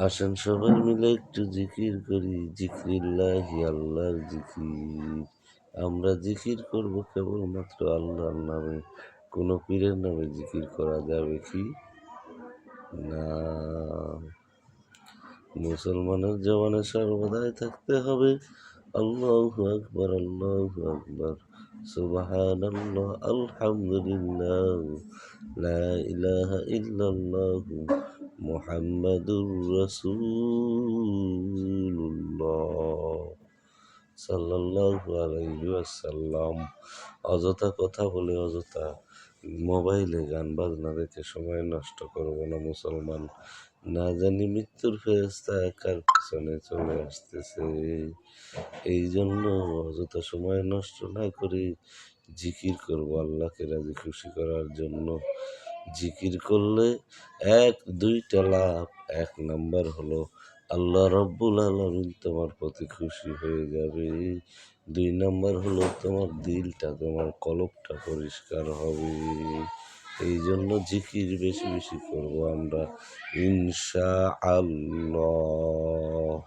আসেন সবাই মিলে একটু জিকির করি, জিক্রিল্লাহি আল্লাহর জিকির। আমরা জিকির করব কেবলমাত্র আল্লাহর নামে। কোন পীরের নামে জিকির করা যাবে কি? না। মুসলমানের জবানে সর্বদাই থাকতে হবে আল্লাহু আকবার, আল্লাহু আকবার, সুবহানাল্লাহ, আলহামদুলিল্লাহ, লা ইলাহা ইল্লাল্লাহু মুহাম্মাদুর রাসূলুল্লাহ সাল্লাল্লাহু আলাইহি ওয়াসাল্লাম। অযথা কথা বলে অযথা মোবাইলে গান বাজনা দেখে সময় নষ্ট করব না মুসলমান। না জানি মৃত্যুর ফেরেশতা কার পিছনে চলে আসতেছে। এই জন্য অযথা সময় নষ্ট না করে জিকির করব আল্লাহকে রাজি খুশি করার জন্য। জিকির করলে দুইটা লাভ। এক নাম্বার হলো আল্লাহ রব্বুল আলামিন তোমার প্রতি খুশি হয়ে যাবে। দুই নাম্বার হলো তোমার দিলটা, তোমার কলবটা পরিষ্কার হবে। এই জন্য জিকির বেশি বেশি করব আমরা ইনশাআল্লাহ।